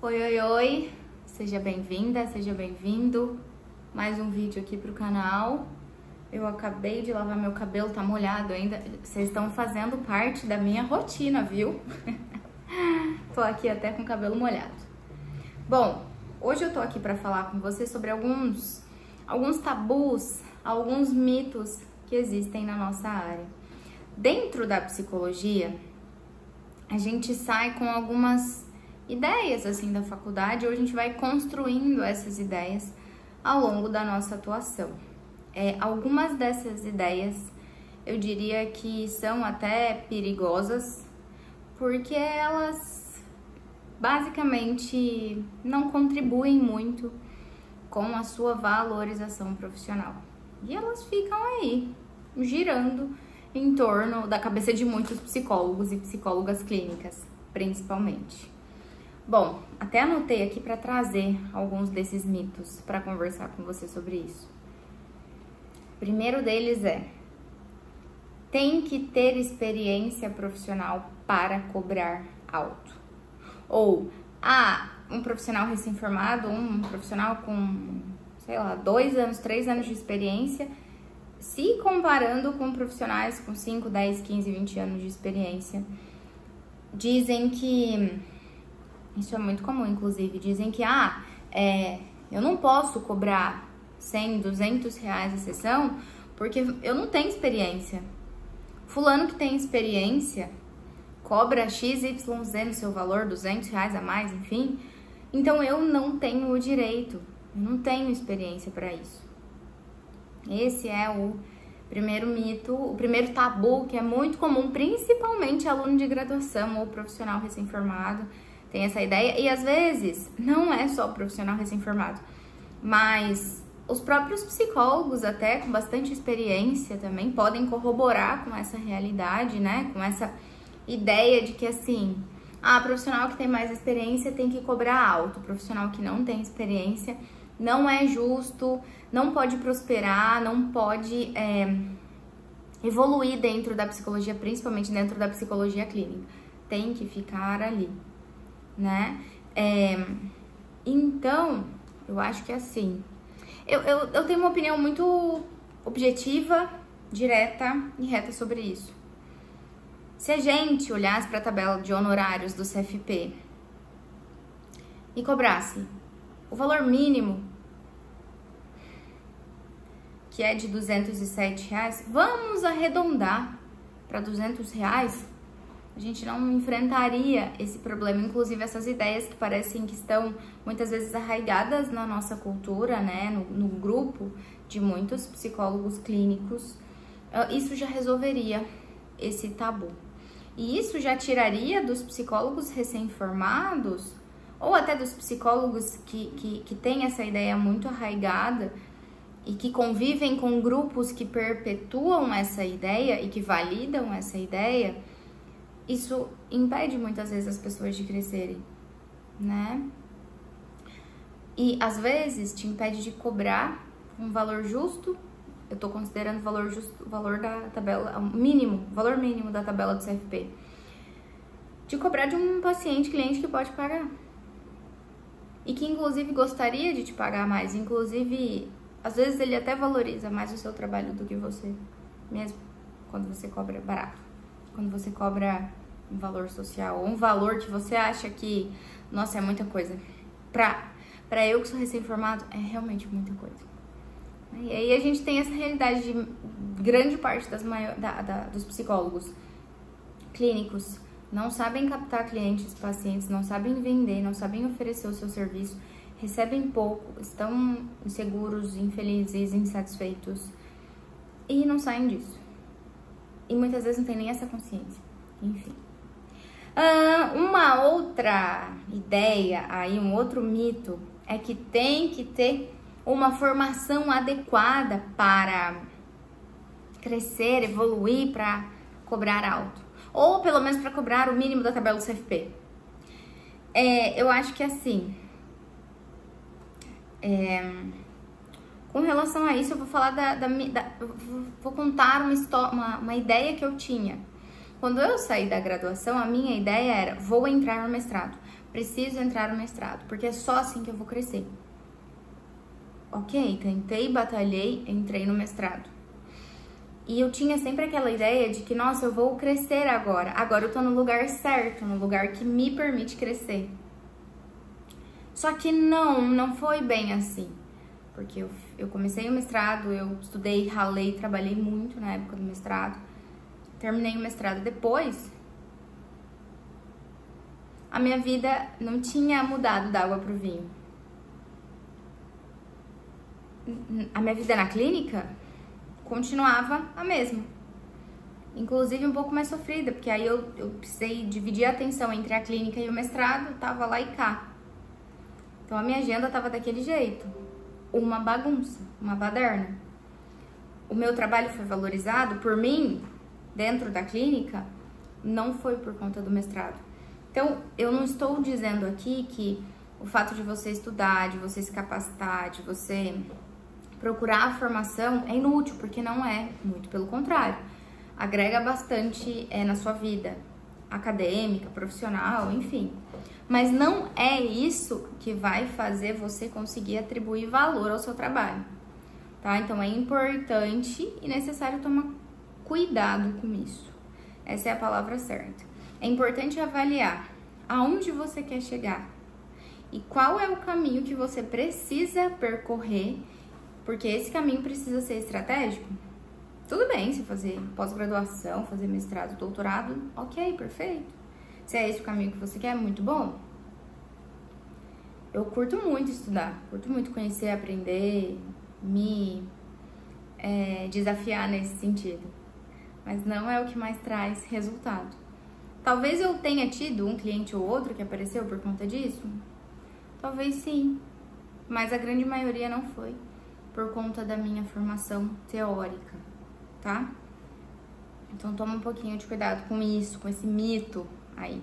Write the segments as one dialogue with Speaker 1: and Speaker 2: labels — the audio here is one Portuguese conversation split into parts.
Speaker 1: Oi, oi, oi, seja bem-vinda, seja bem-vindo. Mais um vídeo aqui pro canal. Eu acabei de lavar meu cabelo, tá molhado ainda. Vocês estão fazendo parte da minha rotina, viu? Tô aqui até com o cabelo molhado. Bom, hoje eu tô aqui pra falar com vocês sobre alguns tabus, alguns mitos que existem na nossa área. Dentro da psicologia, a gente sai com algumas ideias assim da faculdade, ou a gente vai construindo essas ideias ao longo da nossa atuação. Algumas dessas ideias eu diria que são até perigosas, porque elas basicamente não contribuem muito com a sua valorização profissional. E elas ficam aí, girando em torno da cabeça de muitos psicólogos e psicólogas clínicas, principalmente. Bom, até anotei aqui para trazer alguns desses mitos para conversar com você sobre isso. O primeiro deles tem que ter experiência profissional para cobrar alto. Ou, um profissional recém-formado, um profissional com, 2 anos, 3 anos de experiência, se comparando com profissionais com 5, 10, 15, 20 anos de experiência, dizem que... Isso é muito comum, inclusive. Dizem que, eu não posso cobrar 100, 200 reais a sessão porque eu não tenho experiência. Fulano que tem experiência cobra XYZ no seu valor, 200 reais a mais, enfim. Então, eu não tenho o direito, eu não tenho experiência para isso. Esse é o primeiro mito, o primeiro tabu que é muito comum, principalmente aluno de graduação ou profissional recém-formado. Tem essa ideia, e às vezes não é só profissional recém-formado, mas os próprios psicólogos, até com bastante experiência também, podem corroborar com essa realidade, né? Com essa ideia de que assim, profissional que tem mais experiência tem que cobrar alto, profissional que não tem experiência não é justo, não pode prosperar, não pode evoluir dentro da psicologia, principalmente dentro da psicologia clínica, tem que ficar ali, né? Então, eu acho que assim, eu tenho uma opinião muito objetiva, direta e reta sobre isso. Se a gente olhasse para a tabela de honorários do CFP e cobrasse o valor mínimo, que é de R$207, vamos arredondar para R$200, a gente não enfrentaria esse problema. Inclusive, essas ideias que parecem que estão muitas vezes arraigadas na nossa cultura, né, no grupo de muitos psicólogos clínicos, isso já resolveria esse tabu. E isso já tiraria dos psicólogos recém-formados, ou até dos psicólogos que têm essa ideia muito arraigada e que convivem com grupos que perpetuam essa ideia e que validam essa ideia. Isso impede muitas vezes as pessoas de crescerem, né? E às vezes te impede de cobrar um valor justo. Eu tô considerando o valor justo, o valor da tabela, o valor mínimo da tabela do CFP. De cobrar de um paciente, cliente que pode pagar. E que inclusive gostaria de te pagar mais. Inclusive, às vezes ele até valoriza mais o seu trabalho do que você, mesmo quando você cobra barato. Quando você cobra um valor social, ou um valor que você acha que, nossa, é muita coisa. Pra eu que sou recém-formado, é realmente muita coisa. E aí a gente tem essa realidade de grande parte dos psicólogos clínicos não sabem captar clientes, pacientes, não sabem vender, não sabem oferecer o seu serviço, recebem pouco, estão inseguros, infelizes, insatisfeitos e não saem disso. E muitas vezes não tem nem essa consciência. Enfim. Uma outra ideia aí, um outro mito, é que tem que ter uma formação adequada para crescer, evoluir, para cobrar alto. Ou pelo menos para cobrar o mínimo da tabela do CFP. Eu acho que assim... Com relação a isso, eu vou falar vou contar uma ideia que eu tinha. Quando eu saí da graduação, a minha ideia era, vou entrar no mestrado. preciso entrar no mestrado, porque é só assim que eu vou crescer. Ok, tentei, batalhei, entrei no mestrado. E eu tinha sempre aquela ideia de que, nossa, eu vou crescer agora. Agora eu tô no lugar certo, no lugar que me permite crescer. Só que não foi bem assim. Porque eu comecei o mestrado, eu estudei, ralei, trabalhei muito na época do mestrado. Terminei o mestrado depois. A minha vida não tinha mudado da água pro vinho. A minha vida na clínica continuava a mesma. Inclusive um pouco mais sofrida, porque aí eu precisei dividir a atenção entre a clínica e o mestrado, tava lá e cá. Então a minha agenda tava daquele jeito. Uma bagunça, uma baderna. O meu trabalho foi valorizado por mim, dentro da clínica, não foi por conta do mestrado. Então, eu não estou dizendo aqui que o fato de você estudar, de você se capacitar, de você procurar a formação é inútil, porque não é, muito pelo contrário. Agrega bastante na sua vida acadêmica, profissional, enfim. Mas não é isso que vai fazer você conseguir atribuir valor ao seu trabalho, tá? Então, é importante e necessário tomar cuidado com isso. Essa é a palavra certa. É importante avaliar aonde você quer chegar e qual é o caminho que você precisa percorrer, porque esse caminho precisa ser estratégico. Tudo bem se fazer pós-graduação, fazer mestrado, doutorado, ok, perfeito. Se é esse o caminho que você quer, muito bom. Eu curto muito estudar, curto muito conhecer, aprender, me desafiar nesse sentido. Mas não é o que mais traz resultado. Talvez eu tenha tido um cliente ou outro que apareceu por conta disso. Talvez sim, mas a grande maioria não foi por conta da minha formação teórica, tá? Então toma um pouquinho de cuidado com isso, com esse mito aí.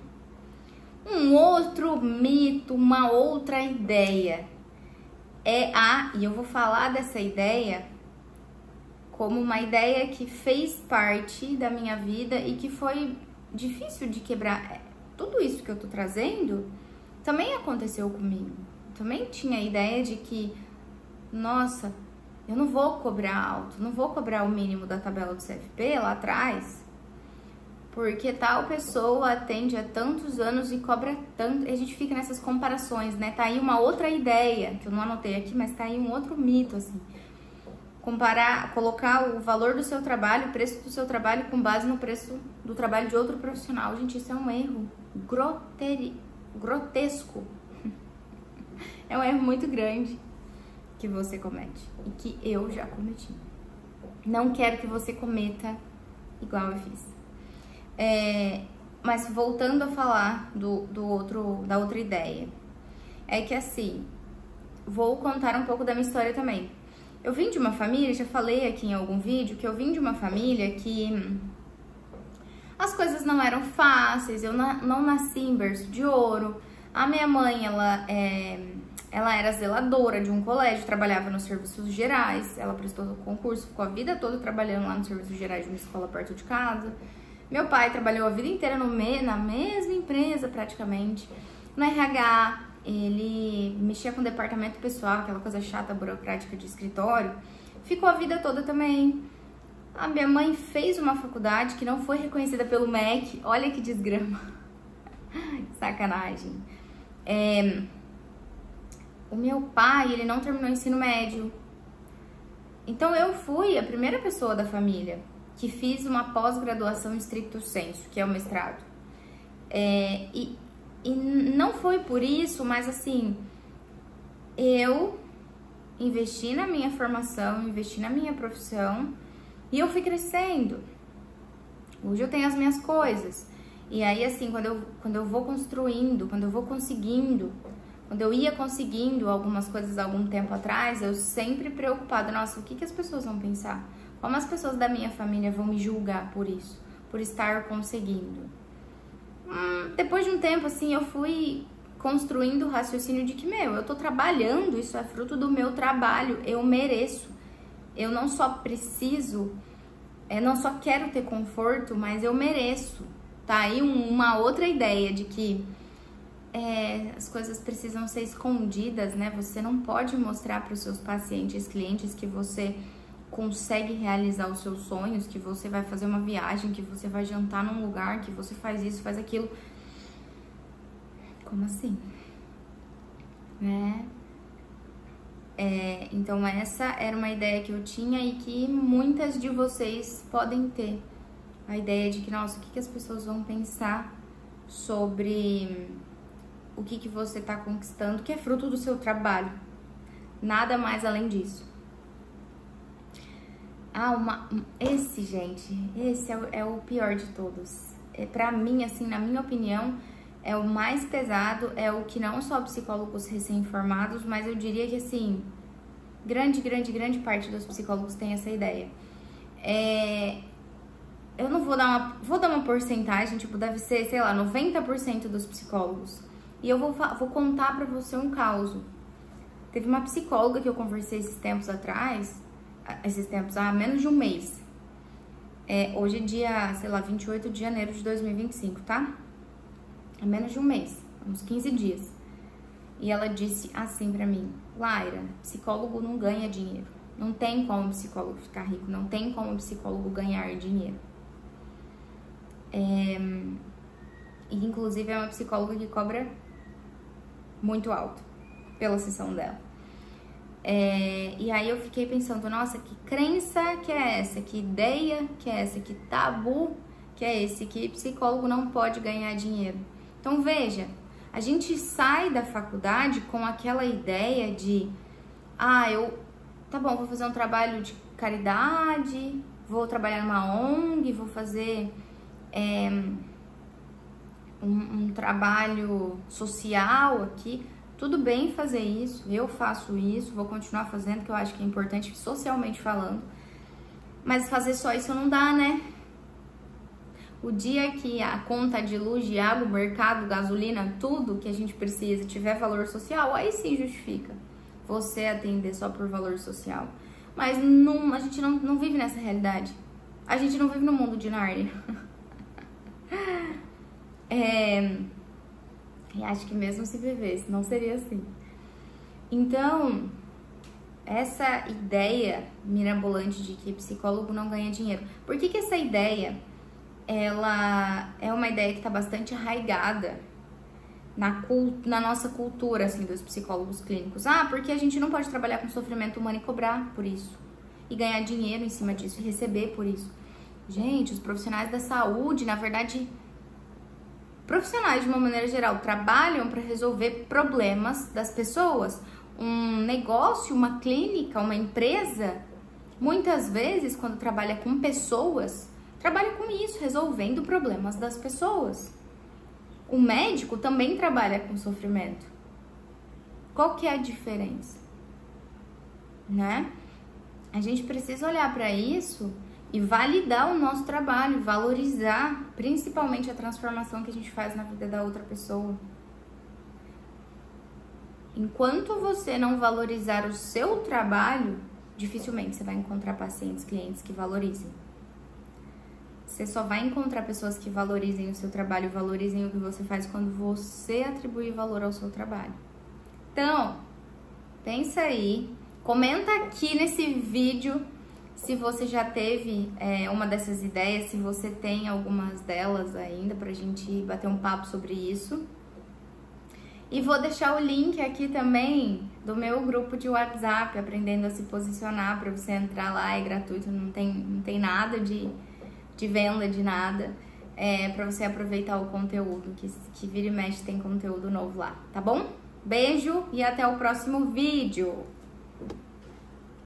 Speaker 1: Um outro mito, uma outra ideia e eu vou falar dessa ideia como uma ideia que fez parte da minha vida e que foi difícil de quebrar. Tudo isso que eu tô trazendo também aconteceu comigo. Também tinha a ideia de que, nossa, eu não vou cobrar alto, não vou cobrar o mínimo da tabela do CFP lá atrás, porque tal pessoa atende há tantos anos e cobra tanto. E a gente fica nessas comparações, né? Tá aí uma outra ideia, que eu não anotei aqui, mas tá aí um outro mito, assim. Colocar o valor do seu trabalho, o preço do seu trabalho com base no preço do trabalho de outro profissional. Gente, isso é um erro grotesco. É um erro muito grande que você comete e que eu já cometi. Não quero que você cometa igual eu fiz. Mas voltando a falar da outra ideia, é que assim, vou contar um pouco da minha história também. Eu vim de uma família, já falei aqui em algum vídeo, que eu vim de uma família que as coisas não eram fáceis, eu não nasci em berço de ouro. A minha mãe, ela era zeladora de um colégio, trabalhava nos serviços gerais, ela prestou concurso, ficou a vida toda trabalhando lá nos serviços gerais de uma escola perto de casa. Meu pai trabalhou a vida inteira na mesma empresa praticamente, no RH. Ele mexia com o departamento pessoal, aquela coisa chata, burocrática de escritório. Ficou a vida toda também. A minha mãe fez uma faculdade que não foi reconhecida pelo MEC. Olha que desgrama. Sacanagem. O meu pai, ele não terminou o ensino médio. Então eu fui a primeira pessoa da família que fiz uma pós-graduação em stricto sensu, que é o mestrado. E não foi por isso, mas assim, eu investi na minha formação, investi na minha profissão e eu fui crescendo. Hoje eu tenho as minhas coisas. E aí, assim, quando eu vou construindo, quando eu vou conseguindo, quando eu ia conseguindo algumas coisas há algum tempo atrás, eu sempre preocupada, nossa, o que as pessoas vão pensar? Como as pessoas da minha família vão me julgar por isso, por estar conseguindo? Depois de um tempo, assim, eu fui construindo o raciocínio de que, eu tô trabalhando, isso é fruto do meu trabalho, eu mereço. Eu não só preciso, não só quero ter conforto, mas eu mereço. Tá aí uma outra ideia de que as coisas precisam ser escondidas, né? Você não pode mostrar para os seus pacientes, clientes, que você consegue realizar os seus sonhos, que você vai fazer uma viagem, que você vai jantar num lugar, que você faz isso, faz aquilo. Como assim? Né? Então essa era uma ideia que eu tinha e que muitas de vocês podem ter. A ideia de que, nossa, o que as pessoas vão pensar sobre o que você está conquistando, que é fruto do seu trabalho. Nada mais além disso. Esse é o pior de todos. Pra mim, assim, na minha opinião, é o mais pesado, é o que não só psicólogos recém-formados, mas eu diria que, assim, grande parte dos psicólogos tem essa ideia. Eu não vou dar uma porcentagem, tipo, deve ser, sei lá, 90% dos psicólogos. E eu vou contar pra você um caso. Teve uma psicóloga que eu conversei há menos de um mês. Hoje é dia, sei lá, 28 de janeiro de 2025, tá? Há menos de um mês, uns 15 dias. E ela disse assim pra mim: Laira, psicólogo não ganha dinheiro. Não tem como psicólogo ficar rico, não tem como psicólogo ganhar dinheiro. E inclusive é uma psicóloga que cobra muito alto pela sessão dela. E aí eu fiquei pensando, nossa, que crença que é essa? Que ideia que é essa? Que tabu que é esse? Que psicólogo não pode ganhar dinheiro. Então veja, a gente sai da faculdade com aquela ideia de tá bom, vou fazer um trabalho de caridade, vou trabalhar numa ONG, vou fazer um trabalho social aqui. Tudo bem fazer isso, eu faço isso, vou continuar fazendo, que eu acho que é importante socialmente falando. Mas fazer só isso não dá, né? O dia que a conta de luz, de água, mercado, gasolina, tudo que a gente precisa tiver valor social, aí sim justifica você atender só por valor social. Mas a gente não vive nessa realidade. A gente não vive no mundo de Nárnia. E acho que mesmo se vivesse, não seria assim. Então, essa ideia mirabolante de que psicólogo não ganha dinheiro. Por que essa ideia, ela é uma ideia que está bastante arraigada na nossa cultura, assim, dos psicólogos clínicos? Porque a gente não pode trabalhar com sofrimento humano e cobrar por isso. E ganhar dinheiro em cima disso, e receber por isso. Gente, os profissionais da saúde, na verdade, profissionais de uma maneira geral, trabalham para resolver problemas das pessoas. Um negócio, uma clínica, uma empresa, muitas vezes, quando trabalha com pessoas, trabalha com isso, resolvendo problemas das pessoas. O médico também trabalha com sofrimento. Qual que é a diferença? Né? A gente precisa olhar para isso e validar o nosso trabalho, valorizar principalmente a transformação que a gente faz na vida da outra pessoa. Enquanto você não valorizar o seu trabalho, dificilmente você vai encontrar pacientes, clientes que valorizem. Você só vai encontrar pessoas que valorizem o seu trabalho, valorizem o que você faz quando você atribuir valor ao seu trabalho. Então, pensa aí, comenta aqui nesse vídeo se você já teve uma dessas ideias, se você tem algumas delas ainda, pra gente bater um papo sobre isso. E vou deixar o link aqui também do meu grupo de WhatsApp, Aprendendo a Se Posicionar, pra você entrar lá, é gratuito, não tem nada de venda de nada, pra você aproveitar o conteúdo, que vira e mexe tem conteúdo novo lá, tá bom? Beijo e até o próximo vídeo!